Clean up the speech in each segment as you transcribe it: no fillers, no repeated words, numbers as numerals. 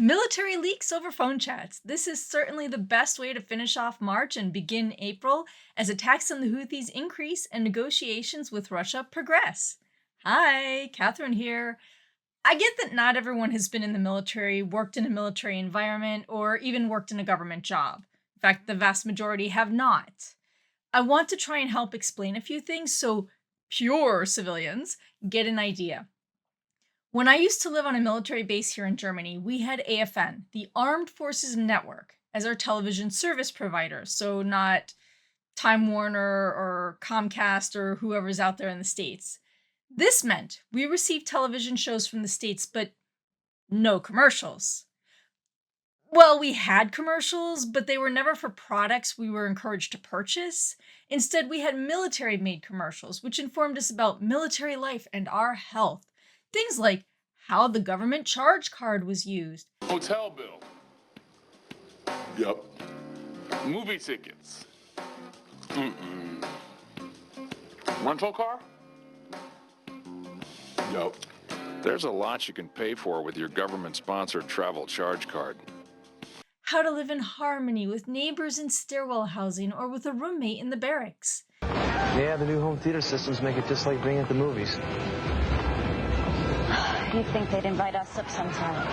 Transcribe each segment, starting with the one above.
Military leaks over phone chats. This is certainly the best way to finish off March and begin April as attacks on the Houthis increase and negotiations with Russia progress. Hi, Catherine here. I get that not everyone has been in the military, worked in a military environment, or even worked in a government job. In fact, the vast majority have not. I want to try and help explain a few things so pure civilians get an idea. When I used to live on a military base here in Germany, we had AFN, the Armed Forces Network, as our television service provider. So not Time Warner or Comcast or whoever's out there in the States. This meant we received television shows from the States, but no commercials. Well, we had commercials, but they were never for products we were encouraged to purchase. Instead, we had military-made commercials, which informed us about military life and our health. Things like how the government charge card was used. Hotel bill. Yep. Movie tickets. Rental car? Yep. There's a lot you can pay for with your government-sponsored travel charge card. How to live in harmony with neighbors in stairwell housing or with a roommate in the barracks. Yeah, the new home theater systems make it just like being at the movies. You'd think they'd invite us up sometime.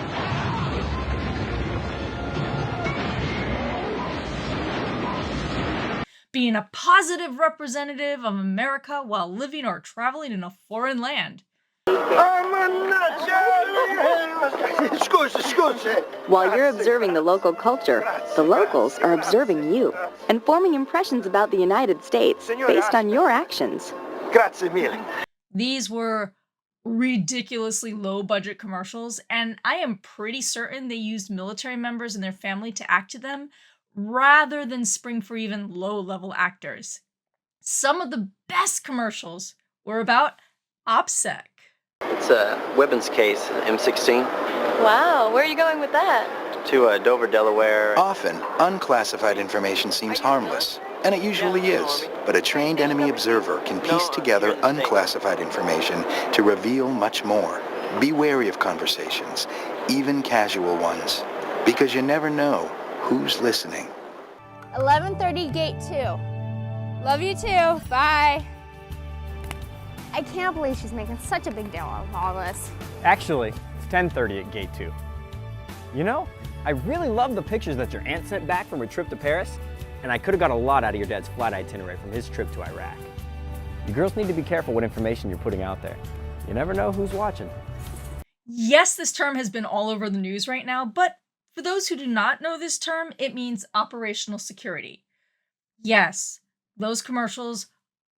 Being a positive representative of America while living or traveling in a foreign land. While you're observing the local culture, the locals are observing you and forming impressions about the United States based on your actions. These were ridiculously low-budget commercials, and I am pretty certain they used military members and their family to act to them rather than spring for even low-level actors. Some of the best commercials were about OPSEC. It's a weapons case, M16. Wow, where are you going with that? To Dover, Delaware. Often, unclassified information seems harmless, and it usually is, but a trained enemy observer can piece together unclassified information to reveal much more. Be wary of conversations, even casual ones, because you never know who's listening. 11:30, gate 2. Love you too, bye. I can't believe she's making such a big deal out of all this. Actually, it's 10:30 at gate 2. You know, I really love the pictures that your aunt sent back from her trip to Paris, and I could have got a lot out of your dad's flight itinerary from his trip to Iraq. You girls need to be careful what information you're putting out there. You never know who's watching. Yes, this term has been all over the news right now, but for those who do not know this term, it means operational security. Yes, those commercials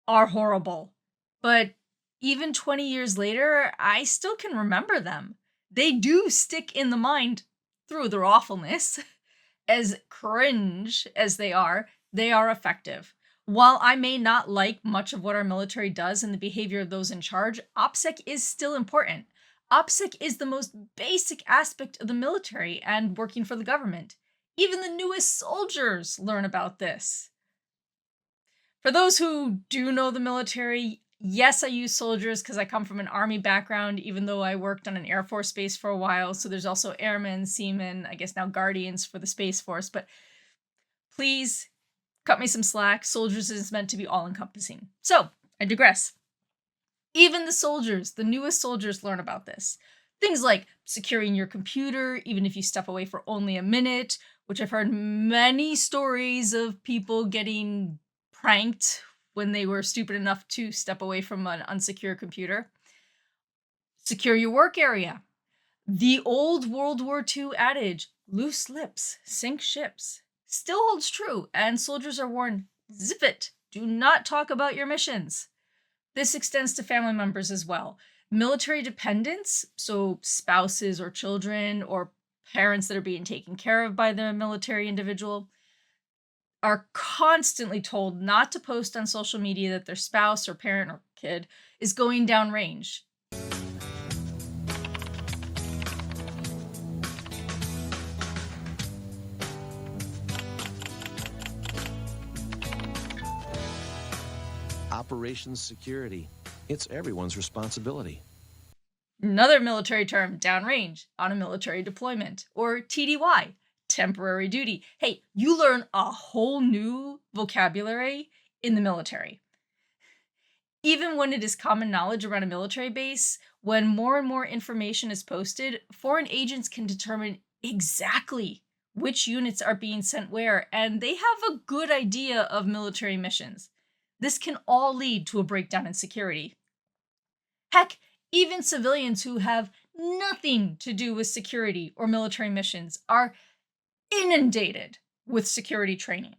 are horrible, but even 20 years later, I still can remember them. They do stick in the mind through their awfulness. As cringe as they are effective. While I may not like much of what our military does and the behavior of those in charge, OPSEC is still important. OPSEC is the most basic aspect of the military and working for the government. Even the newest soldiers learn about this. For those who do know the military, yes, I use soldiers because I come from an Army background, even though I worked on an Air Force base for a while. So there's also airmen, seamen, I guess now guardians for the Space Force. But please cut me some slack. Soldiers is meant to be all-encompassing. So I digress. Even the soldiers, the newest soldiers, learn about this. Things like securing your computer, even if you step away for only a minute, which I've heard many stories of people getting pranked when they were stupid enough to step away from an unsecure computer. Secure your work area. The old World War II adage, loose lips sink ships, still holds true, and soldiers are warned, zip it, do not talk about your missions. This extends to family members as well. Military dependents, so spouses or children or parents that are being taken care of by the military individual, are constantly told not to post on social media that their spouse or parent or kid is going downrange. Operations security. It's everyone's responsibility. Another military term, downrange, on a military deployment, or TDY, temporary duty. Hey, you learn a whole new vocabulary in the military. Even when it is common knowledge around a military base, when more and more information is posted, foreign agents can determine exactly which units are being sent where, and they have a good idea of military missions. This can all lead to a breakdown in security. Heck, even civilians who have nothing to do with security or military missions are inundated with security training.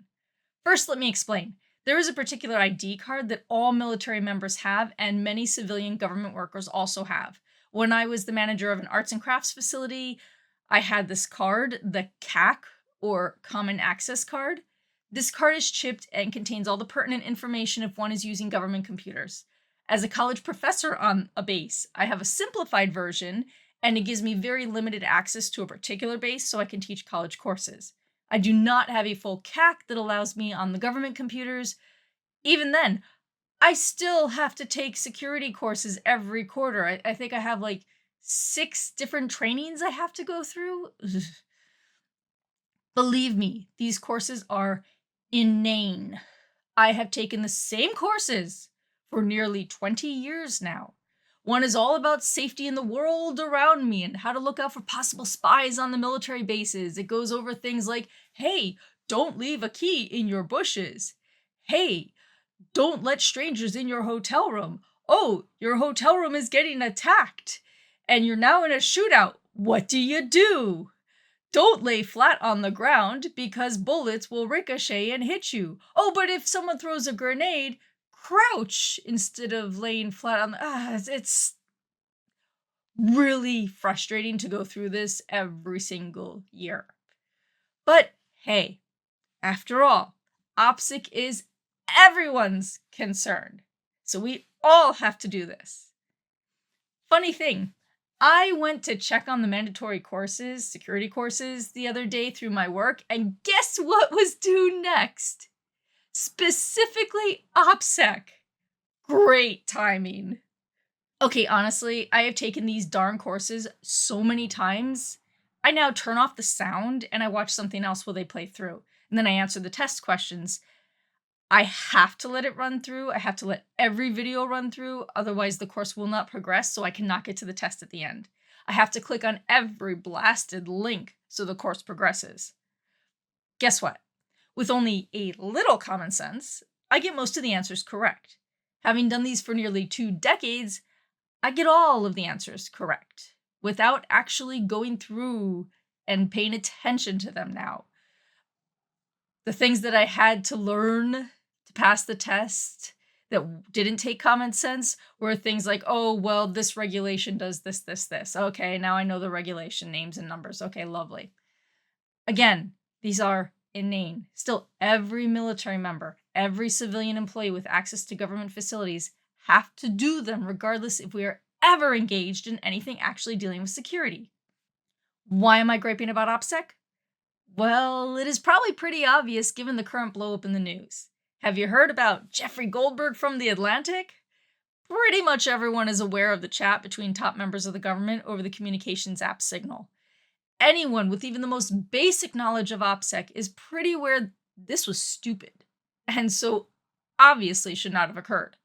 First, let me explain. There is a particular ID card that all military members have, and many civilian government workers also have. When I was the manager of an arts and crafts facility, I had this card, the CAC, or Common Access Card. This card is chipped and contains all the pertinent information if one is using government computers. As a college professor on a base, I have a simplified version, and it gives me very limited access to a particular base so I can teach college courses. I do not have a full CAC that allows me on the government computers. Even then, I still have to take security courses every quarter. I think I have like 6 different trainings I have to go through. Believe me, these courses are inane. I have taken the same courses for nearly 20 years now. One is all about safety in the world around me and how to look out for possible spies on the military bases. It goes over things like, hey, don't leave a key in your bushes. Hey, don't let strangers in your hotel room. Oh, your hotel room is getting attacked and you're now in a shootout. What do you do? Don't lay flat on the ground because bullets will ricochet and hit you. Oh, but if someone throws a grenade, crouch instead of laying flat on the... It's really frustrating to go through this every single year. But hey, after all, OPSEC is everyone's concern. So we all have to do this. Funny thing, I went to check on the mandatory courses, security courses, the other day through my work, and guess what was due next? Specifically OPSEC. Great timing. Okay, honestly, I have taken these darn courses so many times. I now turn off the sound and I watch something else while they play through. And then I answer the test questions. I have to let it run through. I have to let every video run through. Otherwise, the course will not progress, so I cannot get to the test at the end. I have to click on every blasted link so the course progresses. Guess what? With only a little common sense, I get most of the answers correct. Having done these for nearly 2 decades, I get all of the answers correct without actually going through and paying attention to them now. The things that I had to learn to pass the test that didn't take common sense were things like, oh, well, this regulation does this, this, this. Okay, now I know the regulation names and numbers. Okay, lovely. Again, these are inane. Still, every military member, every civilian employee with access to government facilities have to do them regardless if we are ever engaged in anything actually dealing with security. Why am I griping about OPSEC? Well, it is probably pretty obvious given the current blow-up in the news. Have you heard about Jeffrey Goldberg from The Atlantic? Pretty much everyone is aware of the chat between top members of the government over the communications app Signal. Anyone with even the most basic knowledge of OPSEC is pretty aware this was stupid, and so obviously should not have occurred.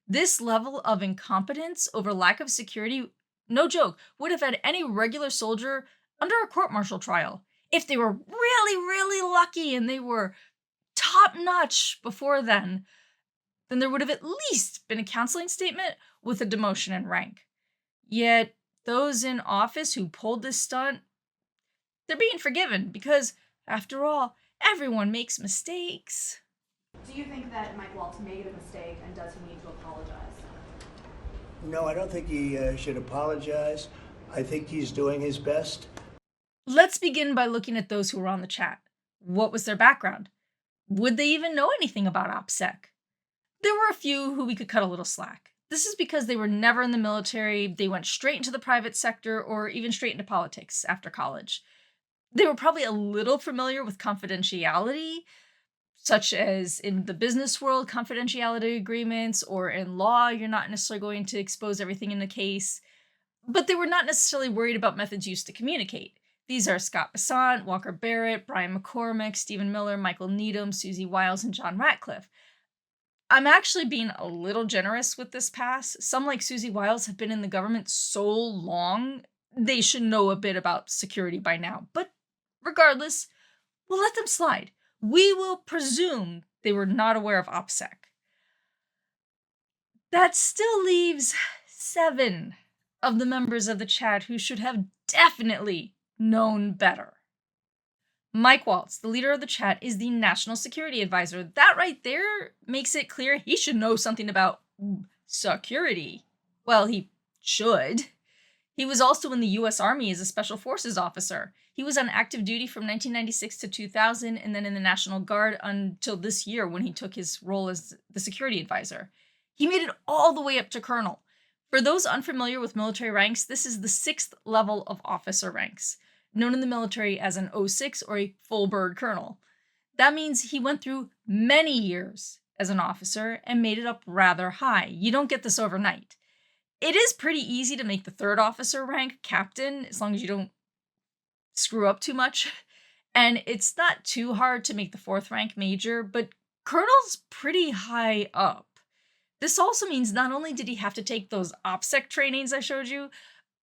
This level of incompetence over lack of security, no joke, would have had any regular soldier under a court-martial trial. If they were really, really lucky and they were top-notch before then there would have at least been a counseling statement with a demotion in rank. Yet, those in office who pulled this stunt, they're being forgiven because, after all, everyone makes mistakes. Do you think that Mike Waltz made a mistake, and does he need to apologize? No, I don't think he should apologize. I think he's doing his best. Let's begin by looking at those who were on the chat. What was their background? Would they even know anything about OPSEC? There were a few who we could cut a little slack. This is because they were never in the military, they went straight into the private sector, or even straight into politics after college. They were probably a little familiar with confidentiality, such as in the business world, confidentiality agreements, or in law, you're not necessarily going to expose everything in the case. But they were not necessarily worried about methods used to communicate. These are Scott Besant, Walker Barrett, Brian McCormick, Stephen Miller, Michael Needham, Susie Wiles, and John Ratcliffe. I'm actually being a little generous with this pass. Some, like Susie Wiles, have been in the government so long, they should know a bit about security by now. But regardless, we'll let them slide. We will presume they were not aware of OPSEC. That still leaves 7 of the members of the chat who should have definitely known better. Mike Waltz, the leader of the chat, is the National Security Advisor. That right there makes it clear he should know something about security. Well, he should. He was also in the U.S. Army as a Special Forces officer. He was on active duty from 1996 to 2000, and then in the National Guard until this year when he took his role as the security advisor. He made it all the way up to colonel. For those unfamiliar with military ranks, this is the 6th level of officer ranks, known in the military as an 06 or a full bird colonel. That means he went through many years as an officer and made it up rather high. You don't get this overnight. It is pretty easy to make the 3rd officer rank captain, as long as you don't screw up too much. And it's not too hard to make the 4th rank major, but colonel's pretty high up. This also means not only did he have to take those OPSEC trainings I showed you,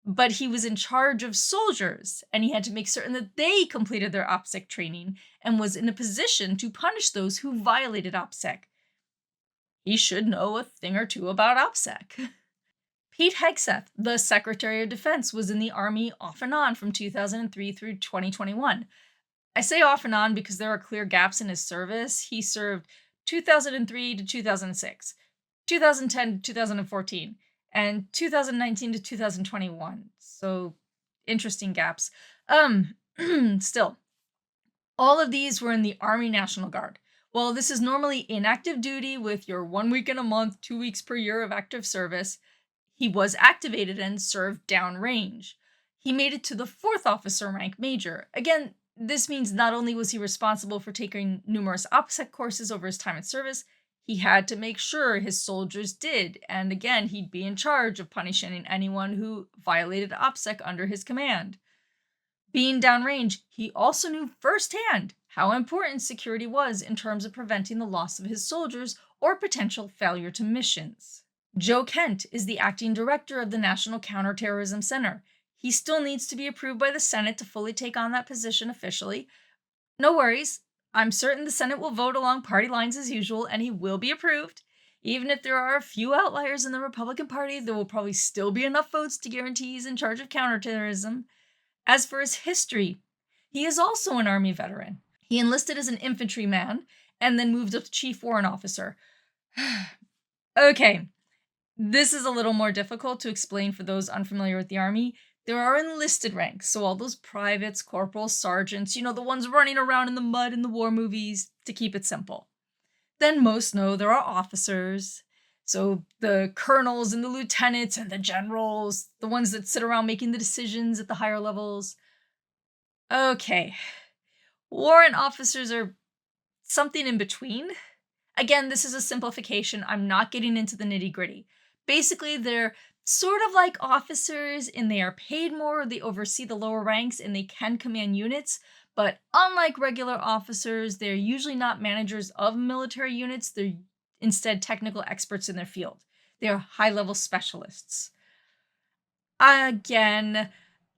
but he was in charge of soldiers, and he had to make certain that they completed their OPSEC training and was in a position to punish those who violated OPSEC. He should know a thing or two about OPSEC. Pete Hegseth, the Secretary of Defense, was in the Army off and on from 2003 through 2021. I say off and on because there are clear gaps in his service. He served 2003 to 2006, 2010 to 2014, and 2019 to 2021. So, interesting gaps. Still, all of these were in the Army National Guard. While this is normally inactive duty with your 1 week in a month, 2 weeks per year of active service, he was activated and served downrange. He made it to the 4th officer rank major. Again, this means not only was he responsible for taking numerous OPSEC courses over his time in service, he had to make sure his soldiers did, and again, he'd be in charge of punishing anyone who violated OPSEC under his command. Being downrange, he also knew firsthand how important security was in terms of preventing the loss of his soldiers or potential failure to missions. Joe Kent is the acting director of the National Counterterrorism Center. He still needs to be approved by the Senate to fully take on that position officially. No worries. I'm certain the Senate will vote along party lines as usual, and he will be approved. Even if there are a few outliers in the Republican Party, there will probably still be enough votes to guarantee he's in charge of counterterrorism. As for his history, he is also an Army veteran. He enlisted as an infantryman and then moved up to Chief Warrant Officer. Okay, this is a little more difficult to explain for those unfamiliar with the Army. There are enlisted ranks, so all those privates, corporals, sergeants, the ones running around in the mud in the war movies, to keep it simple. Then most know there are officers, so the colonels and the lieutenants and the generals, the ones that sit around making the decisions at the higher levels. Okay, warrant officers are something in between. Again, this is a simplification. I'm not getting into the nitty-gritty. Basically, they're sort of like officers, and they are paid more, they oversee the lower ranks, and they can command units. But unlike regular officers, they're usually not managers of military units. They're instead technical experts in their field. They are high-level specialists. Again,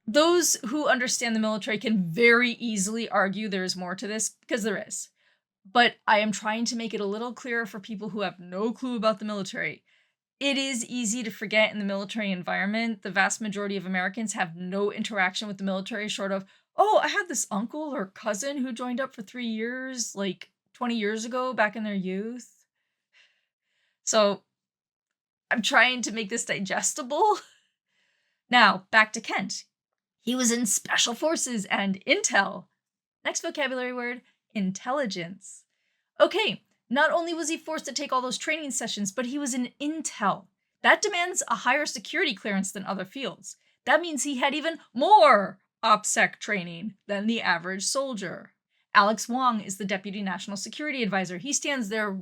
those who understand the military can very easily argue there is more to this, because there is. But I am trying to make it a little clearer for people who have no clue about the military. It is easy to forget in the military environment. The vast majority of Americans have no interaction with the military short of, oh, I had this uncle or cousin who joined up for 3 years, like 20 years ago, back in their youth. So I'm trying to make this digestible. Now, back to Kent. He was in Special Forces and Intel. Next vocabulary word, intelligence. Okay. Not only was he forced to take all those training sessions, but he was in Intel. That demands a higher security clearance than other fields. That means he had even more OPSEC training than the average soldier. Alex Wong is the Deputy National Security Advisor. He stands there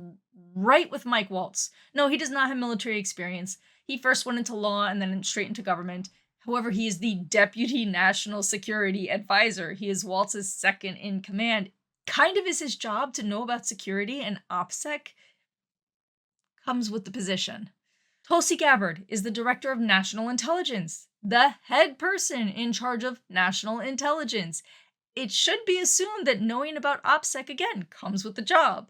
right with Mike Waltz. No, he does not have military experience. He first went into law and then straight into government. However, he is the Deputy National Security Advisor. He is Waltz's second in command. Kind of is his job to know about security, and OPSEC comes with the position. Tulsi Gabbard is the Director of National Intelligence, the head person in charge of national intelligence. It should be assumed that knowing about OPSEC, again, comes with the job.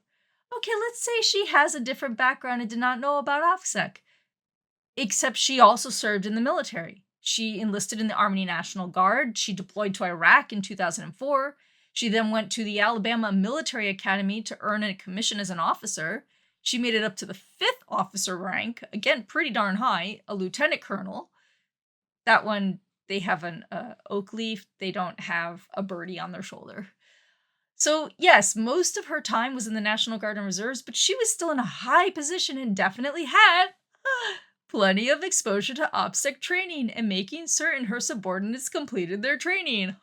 Okay, let's say she has a different background and did not know about OPSEC, except she also served in the military. She enlisted in the Army National Guard. She deployed to Iraq in 2004. She then went to the Alabama Military Academy to earn a commission as an officer. She made it up to the 5th officer rank, again, pretty darn high, a lieutenant colonel. That one, they have an oak leaf. They don't have a birdie on their shoulder. So yes, most of her time was in the National Guard and Reserves, but she was still in a high position and definitely had plenty of exposure to OPSEC training and making certain her subordinates completed their training.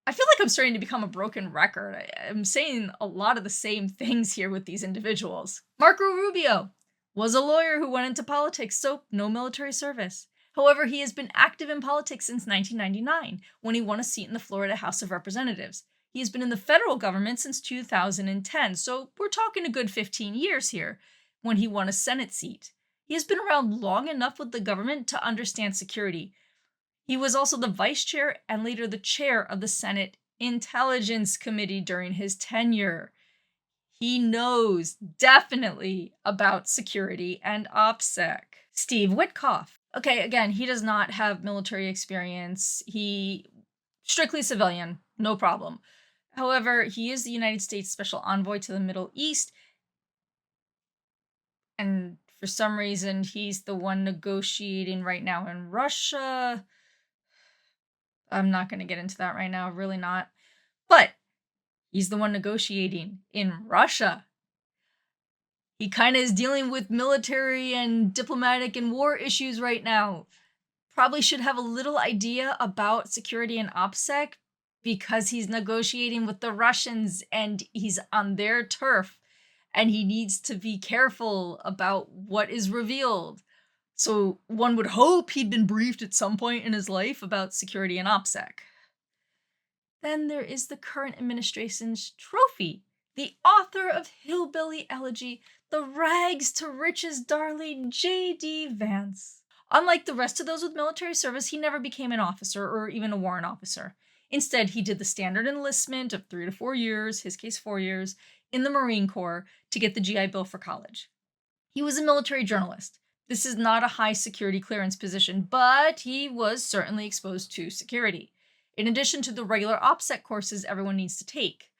I feel like I'm starting to become a broken record. I'm saying a lot of the same things here with these individuals. Marco Rubio was a lawyer who went into politics, so no military service. However, he has been active in politics since 1999, when he won a seat in the Florida House of Representatives. He has been in the federal government since 2010, so we're talking a good 15 years here, when he won a Senate seat. He has been around long enough with the government to understand security. He was also the vice chair and later the chair of the Senate Intelligence Committee during his tenure. He knows definitely about security and OPSEC. Steve Witkoff. Okay, again, he does not have military experience. He strictly civilian, no problem. However, he is the United States Special Envoy to the Middle East. And for some reason, he's the one negotiating right now in Russia. I'm not going to get into that right now, really not. But he's the one negotiating in Russia. He kind of is dealing with military and diplomatic and war issues right now. Probably should have a little idea about security and OPSEC because he's negotiating with the Russians and he's on their turf and he needs to be careful about what is revealed. So one would hope he'd been briefed at some point in his life about security and OPSEC. Then there is the current administration's trophy, the author of Hillbilly Elegy, the rags to riches darling J.D. Vance. Unlike the rest of those with military service, he never became an officer or even a warrant officer. Instead, he did the standard enlistment of 3 to 4 years, his case 4 years, in the Marine Corps to get the GI Bill for college. He was a military journalist. This is not a high security clearance position, but he was certainly exposed to security. In addition to the regular OPSEC courses everyone needs to take,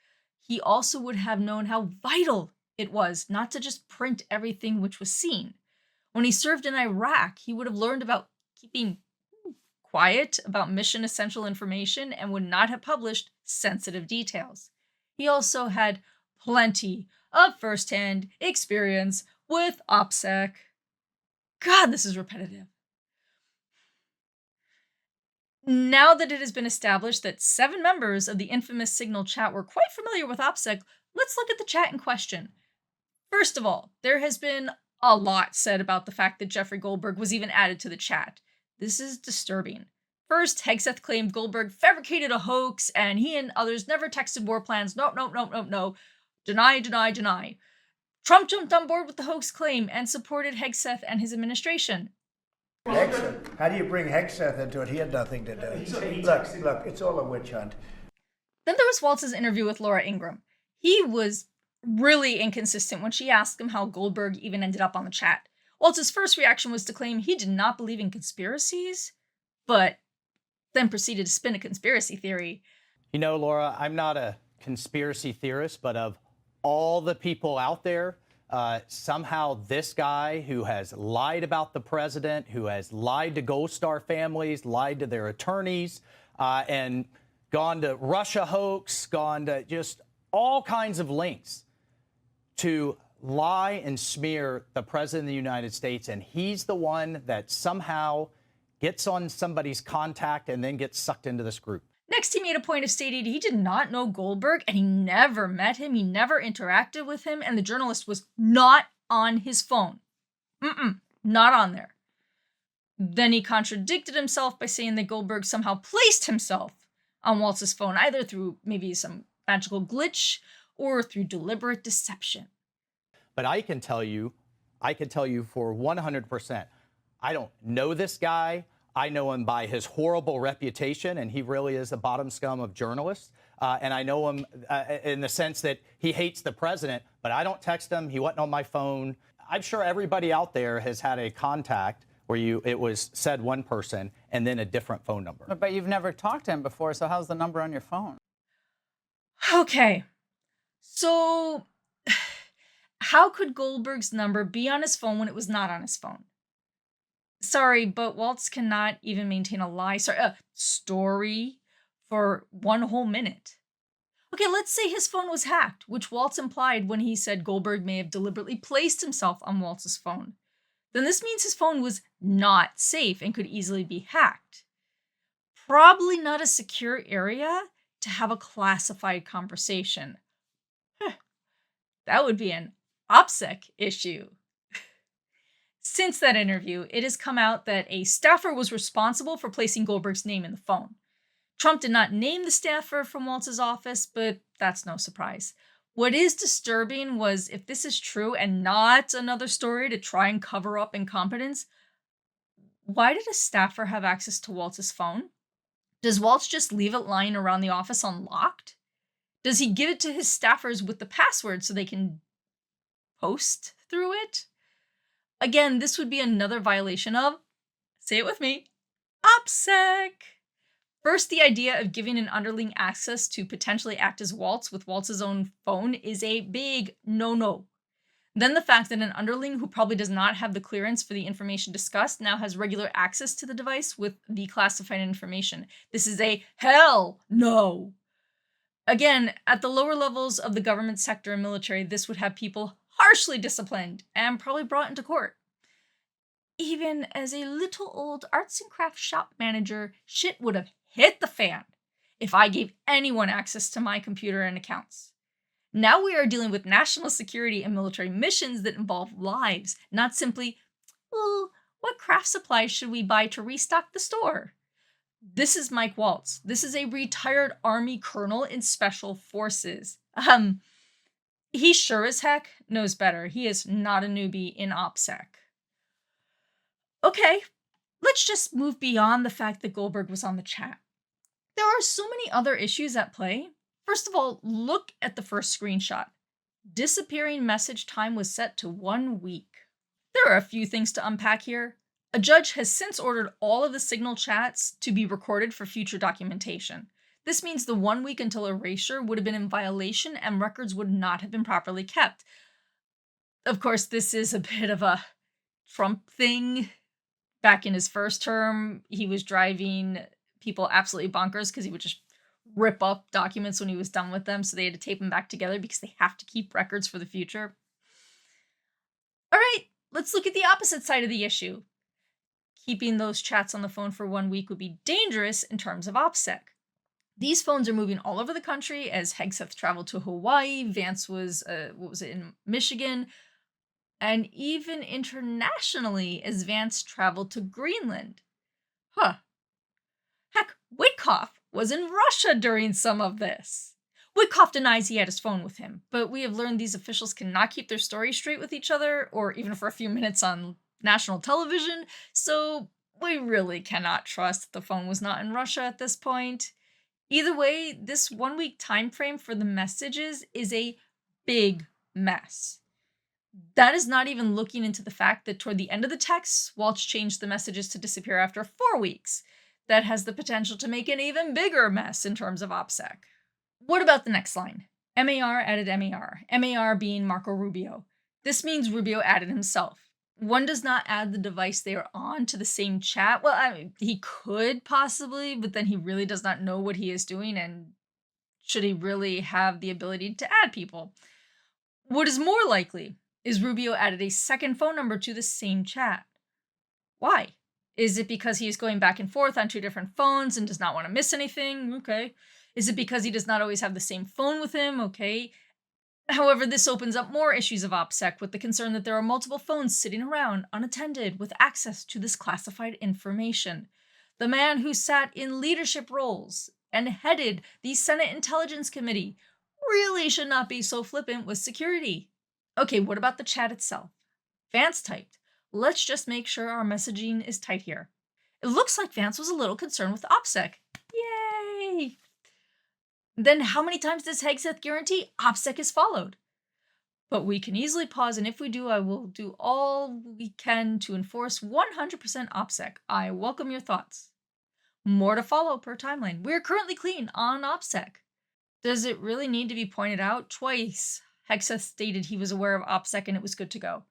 he also would have known how vital it was not to just print everything which was seen. When he served in Iraq, he would have learned about keeping quiet about mission essential information and would not have published sensitive details. He also had plenty of first-hand experience with OPSEC. God, this is repetitive. Now that it has been established that 7 members of the infamous Signal chat were quite familiar with OPSEC, let's look at the chat in question. First of all, there has been a lot said about the fact that Jeffrey Goldberg was even added to the chat. This is disturbing. First, Hegseth claimed Goldberg fabricated a hoax and he and others never texted war plans. No. Deny. Trump jumped on board with the hoax claim and supported Hegseth and his administration. Hegseth? How do you bring Hegseth into it? He had nothing to do. Look, it's all a witch hunt. Then there was Waltz's interview with Laura Ingraham. He was really inconsistent when she asked him how Goldberg even ended up on the chat. Waltz's first reaction was to claim he did not believe in conspiracies, but then proceeded to spin a conspiracy theory. You know, Laura, I'm not a conspiracy theorist, but of all the people out there, somehow this guy who has lied about the president, who has lied to Gold Star families, lied to their attorneys, and gone to Russia hoax, gone to just all kinds of links to lie and smear the president of the United States, and he's the one that somehow gets on somebody's contact and then gets sucked into this group. Next, he made a point of stating he did not know Goldberg and he never met him, he never interacted with him, and the journalist was not on his phone. Not on there. Then he contradicted himself by saying that Goldberg somehow placed himself on Waltz's phone, either through maybe some magical glitch or through deliberate deception. But I can tell you for 100%, I don't know this guy. I know him by his horrible reputation, and he really is the bottom scum of journalists. And I know him in the sense that he hates the president, but I don't text him. He wasn't on my phone. I'm sure everybody out there has had a contact where it was said one person and then a different phone number. But you've never talked to him before, so how's the number on your phone? Okay, so how could Goldberg's number be on his phone when it was not on his phone? Sorry, but Waltz cannot even maintain a story for one whole minute. Okay, let's say his phone was hacked, which Waltz implied when he said Goldberg may have deliberately placed himself on Waltz's phone. Then this means his phone was not safe and could easily be hacked. Probably not a secure area to have a classified conversation. That would be an OPSEC issue. Since that interview, it has come out that a staffer was responsible for placing Goldberg's name in the phone. Trump did not name the staffer from Waltz's office, but that's no surprise. What is disturbing was if this is true and not another story to try and cover up incompetence, why did a staffer have access to Waltz's phone? Does Waltz just leave it lying around the office unlocked? Does he give it to his staffers with the password so they can post through it? Again, this would be another violation of, say it with me, OPSEC. First, the idea of giving an underling access to potentially act as Waltz with Waltz's own phone is a big no-no. Then the fact that an underling who probably does not have the clearance for the information discussed now has regular access to the device with the classified information. This is a hell no. Again, at the lower levels of the government sector and military, this would have people harshly disciplined and probably brought into court. Even as a little old arts and crafts shop manager, shit would have hit the fan if I gave anyone access to my computer and accounts. Now we are dealing with national security and military missions that involve lives, not simply, well, what craft supplies should we buy to restock the store? This is Mike Waltz. This is a retired Army colonel in Special Forces. He sure as heck knows better. He is not a newbie in OPSEC. Okay, let's just move beyond the fact that Goldberg was on the chat. There are so many other issues at play. First of all, look at the first screenshot. Disappearing message time was set to 1 week. There are a few things to unpack here. A judge has since ordered all of the Signal chats to be recorded for future documentation. This means the 1 week until erasure would have been in violation and records would not have been properly kept. Of course, this is a bit of a Trump thing. Back in his first term, he was driving people absolutely bonkers because he would just rip up documents when he was done with them, so they had to tape them back together because they have to keep records for the future. All right, let's look at the opposite side of the issue. Keeping those chats on the phone for 1 week would be dangerous in terms of OPSEC. These phones are moving all over the country as Hegseth traveled to Hawaii, Vance was, in Michigan, and even internationally as Vance traveled to Greenland. Heck, Witkoff was in Russia during some of this. Witkoff denies he had his phone with him, but we have learned these officials cannot keep their stories straight with each other, or even for a few minutes on national television, so we really cannot trust that the phone was not in Russia at this point. Either way, this 1 week time frame for the messages is a big mess. That is not even looking into the fact that toward the end of the text, Waltz changed the messages to disappear after 4 weeks. That has the potential to make an even bigger mess in terms of OPSEC. What about the next line? MAR added MAR. MAR being Marco Rubio. This means Rubio added himself. One does not add the device they are on to the same chat. Well, I mean, he could possibly, but then he really does not know what he is doing, and should he really have the ability to add people? What is more likely is Rubio added a second phone number to the same chat. Why? Is it because he is going back and forth on 2 different phones and does not want to miss anything? Okay. Is it because he does not always have the same phone with him? Okay. However, this opens up more issues of OPSEC with the concern that there are multiple phones sitting around unattended with access to this classified information. The man who sat in leadership roles and headed the Senate Intelligence Committee really should not be so flippant with security. Okay, what about the chat itself? Vance typed, "Let's just make sure our messaging is tight here." It looks like Vance was a little concerned with OPSEC. Yay! Then how many times does Hegseth guarantee OPSEC is followed? But we can easily pause, and if we do, I will do all we can to enforce 100% OPSEC. I welcome your thoughts. More to follow per timeline. We are currently clean on OPSEC. Does it really need to be pointed out? Twice, Hegseth stated he was aware of OPSEC and it was good to go.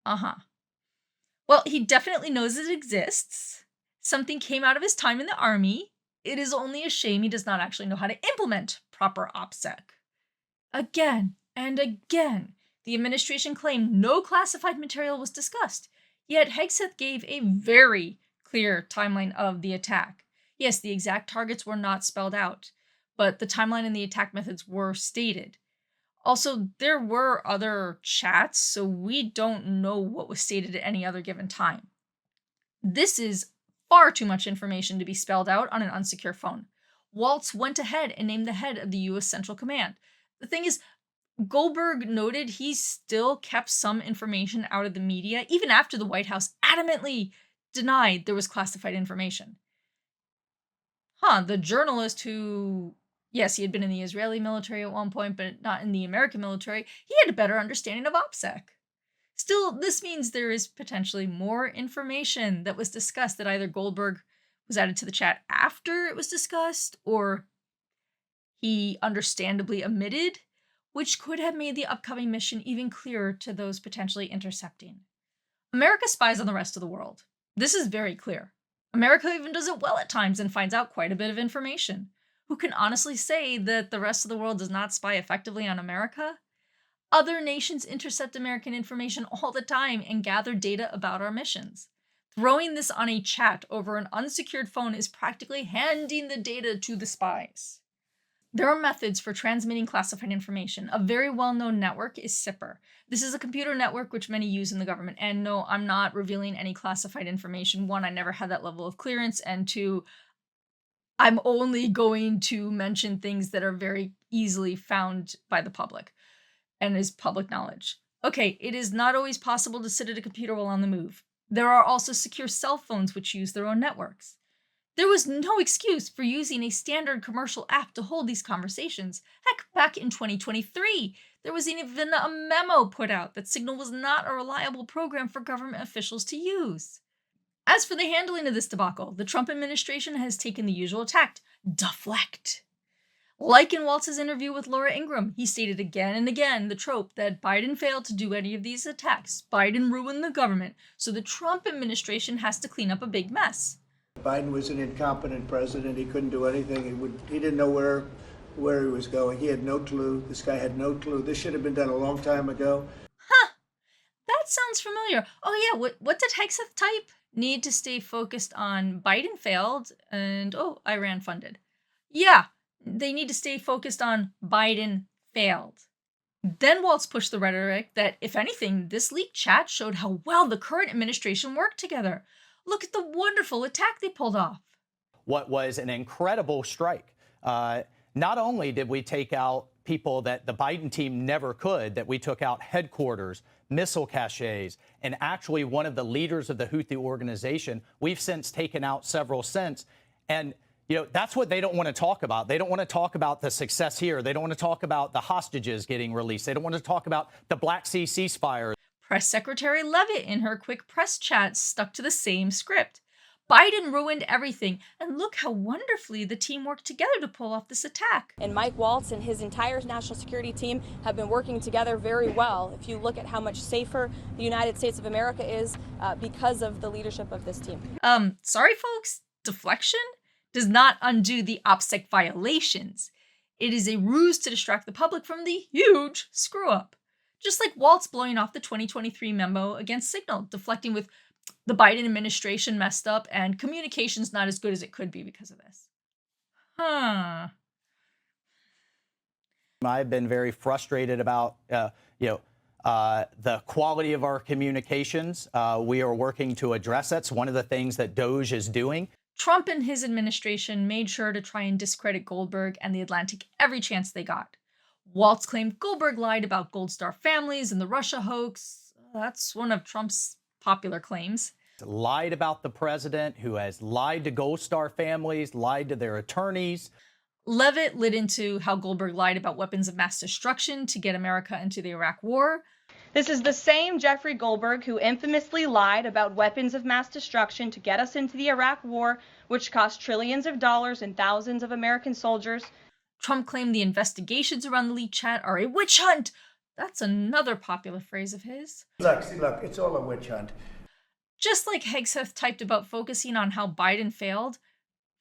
Well, he definitely knows it exists. Something came out of his time in the army. It is only a shame he does not actually know how to implement proper OPSEC. Again and again, the administration claimed no classified material was discussed, yet Hegseth gave a very clear timeline of the attack. Yes, the exact targets were not spelled out, but the timeline and the attack methods were stated. Also, there were other chats, so we don't know what was stated at any other given time. This is far too much information to be spelled out on an unsecure phone. Waltz went ahead and named the head of the U.S. Central Command. The thing is, Goldberg noted he still kept some information out of the media, even after the White House adamantly denied there was classified information. The journalist who, yes, he had been in the Israeli military at one point, but not in the American military, he had a better understanding of OPSEC. Still, this means there is potentially more information that was discussed that either Goldberg was added to the chat after it was discussed, or he understandably omitted, which could have made the upcoming mission even clearer to those potentially intercepting. America spies on the rest of the world. This is very clear. America even does it well at times and finds out quite a bit of information. Who can honestly say that the rest of the world does not spy effectively on America? Other nations intercept American information all the time and gather data about our missions. Throwing this on a chat over an unsecured phone is practically handing the data to the spies. There are methods for transmitting classified information. A very well-known network is SIPR. This is a computer network which many use in the government. And no, I'm not revealing any classified information. One, I never had that level of clearance. And two, I'm only going to mention things that are very easily found by the public and is public knowledge. Okay, it is not always possible to sit at a computer while on the move. There are also secure cell phones which use their own networks. There was no excuse for using a standard commercial app to hold these conversations. Heck, back in 2023, there was even a memo put out that Signal was not a reliable program for government officials to use. As for the handling of this debacle, the Trump administration has taken the usual tact: deflect. Like in Waltz's interview with Laura Ingraham, he stated again and again the trope that Biden failed to do any of these attacks. Biden ruined the government, so the Trump administration has to clean up a big mess. Biden was an incompetent president. He couldn't do anything. He didn't know where he was going. He had no clue. This guy had no clue. This should have been done a long time ago. That sounds familiar. Oh yeah, what did Hegseth type? Need to stay focused on Biden failed and, Iran funded. Yeah, they need to stay focused on Biden failed. Then Waltz pushed the rhetoric that, if anything, this leaked chat showed how well the current administration worked together. Look at the wonderful attack they pulled off. What was an incredible strike. Not only did we take out people that the Biden team never could, that we took out headquarters, missile caches, and actually one of the leaders of the Houthi organization. We've since taken out several since. And, that's what they don't want to talk about. They don't want to talk about the success here. They don't want to talk about the hostages getting released. They don't want to talk about the Black Sea ceasefire. Press Secretary Leavitt in her quick press chat stuck to the same script. Biden ruined everything, and look how wonderfully the team worked together to pull off this attack. And Mike Waltz and his entire national security team have been working together very well. If you look at how much safer the United States of America is because of the leadership of this team. Sorry folks, deflection does not undo the OPSEC violations. It is a ruse to distract the public from the huge screw-up. Just like Waltz blowing off the 2023 memo against Signal, deflecting with the Biden administration messed up and communications not as good as it could be because of this. I've been very frustrated about, the quality of our communications. We are working to address that. It's one of the things that DOJ is doing. Trump and his administration made sure to try and discredit Goldberg and The Atlantic every chance they got. Waltz claimed Goldberg lied about Gold Star families and the Russia hoax. That's one of Trump's popular claims. Lied about the president, who has lied to Gold Star families, lied to their attorneys. Levitt lit into how Goldberg lied about weapons of mass destruction to get America into the Iraq War. This is the same Jeffrey Goldberg who infamously lied about weapons of mass destruction to get us into the Iraq War, which cost trillions of dollars and thousands of American soldiers. Trump claimed the investigations around the leak chat are a witch hunt. That's another popular phrase of his. Look, it's all a witch hunt. Just like Hegseth typed about focusing on how Biden failed,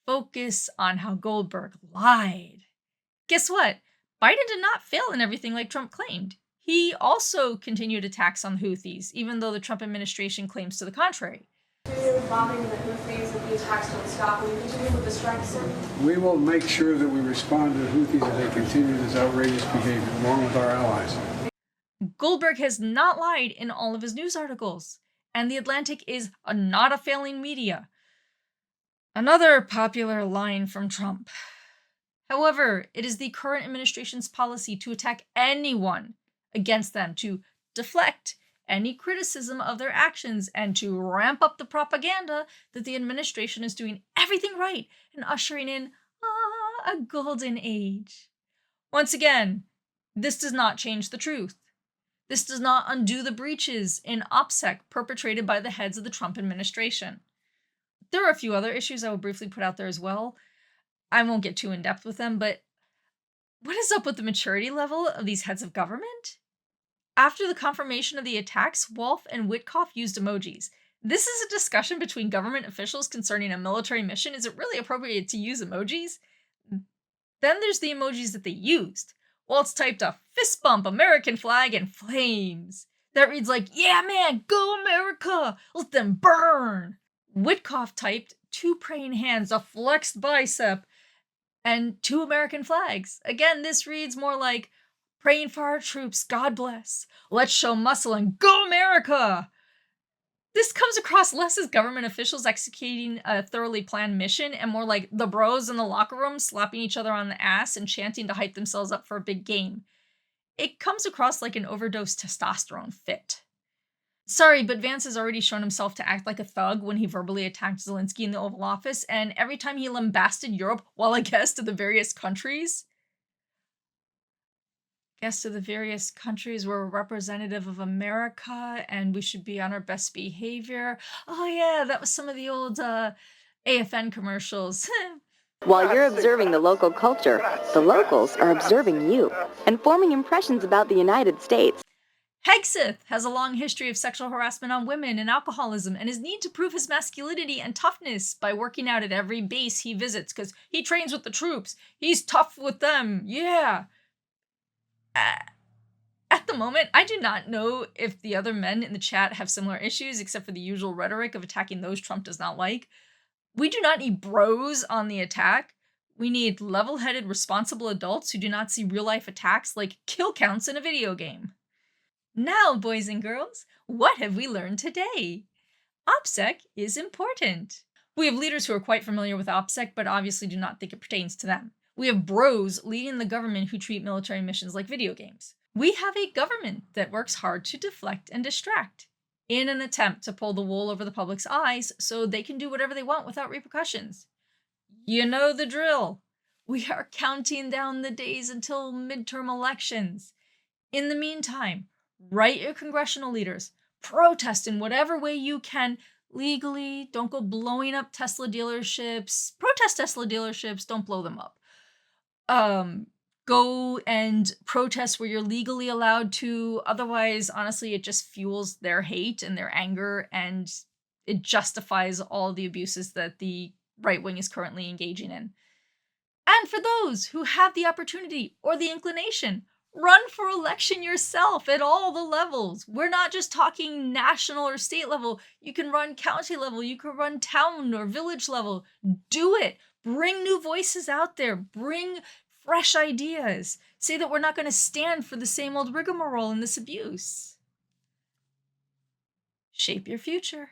focus on how Goldberg lied. Guess what? Biden did not fail in everything like Trump claimed. He also continued attacks on the Houthis, even though the Trump administration claims to the contrary. Bombing the Houthis, if the attacks don't stop, will you continue with the strikes, sir? We will make sure that we respond to the Houthis as they continue this outrageous behavior, along with our allies. Goldberg has not lied in all of his news articles, and The Atlantic is not a failing media. Another popular line from Trump. However, it is the current administration's policy to attack anyone against them, to deflect any criticism of their actions, and to ramp up the propaganda that the administration is doing everything right and ushering in a golden age. Once again, this does not change the truth. This does not undo the breaches in OPSEC perpetrated by the heads of the Trump administration. There are a few other issues I will briefly put out there as well. I won't get too in-depth with them, but what is up with the maturity level of these heads of government? After the confirmation of the attacks, Wolf and Witkoff used emojis. This is a discussion between government officials concerning a military mission. Is it really appropriate to use emojis? Then there's the emojis that they used. Waltz typed a fist bump, American flag, and flames. That reads like, yeah man, go America, let them burn. Witkoff typed 2 praying hands, a flexed bicep, and 2 American flags. Again, this reads more like, praying for our troops, God bless. Let's show muscle and go America! This comes across less as government officials executing a thoroughly planned mission and more like the bros in the locker room slapping each other on the ass and chanting to hype themselves up for a big game. It comes across like an overdosed testosterone fit. Sorry, but Vance has already shown himself to act like a thug when he verbally attacked Zelensky in the Oval Office, and every time he lambasted Europe, while I guess to the various countries were representative of America and we should be on our best behavior. Oh yeah, that was some of the old AFN commercials. While you're observing the local culture, the locals are observing you and forming impressions about the United States. Hegseth has a long history of sexual harassment on women and alcoholism and his need to prove his masculinity and toughness by working out at every base he visits because he trains with the troops. He's tough with them, yeah. At the moment, I do not know if the other men in the chat have similar issues, except for the usual rhetoric of attacking those Trump does not like. We do not need bros on the attack. We need level-headed, responsible adults who do not see real-life attacks like kill counts in a video game. Now, boys and girls, what have we learned today? OPSEC is important. We have leaders who are quite familiar with OPSEC, but obviously do not think it pertains to them. We have bros leading the government who treat military missions like video games. We have a government that works hard to deflect and distract in an attempt to pull the wool over the public's eyes so they can do whatever they want without repercussions. You know the drill. We are counting down the days until midterm elections. In the meantime, write your congressional leaders, protest in whatever way you can legally. Don't go blowing up Tesla dealerships. Protest Tesla dealerships, don't blow them up. Go and protest where you're legally allowed to. Otherwise, honestly, it just fuels their hate and their anger, and it justifies all the abuses that the right wing is currently engaging in. And for those who have the opportunity or the inclination, run for election yourself at all the levels. We're not just talking national or state level. You can run county level. You can run town or village level. Do it. Bring new voices out there. Bring fresh ideas. Say that we're not going to stand for the same old rigmarole and this abuse. Shape your future.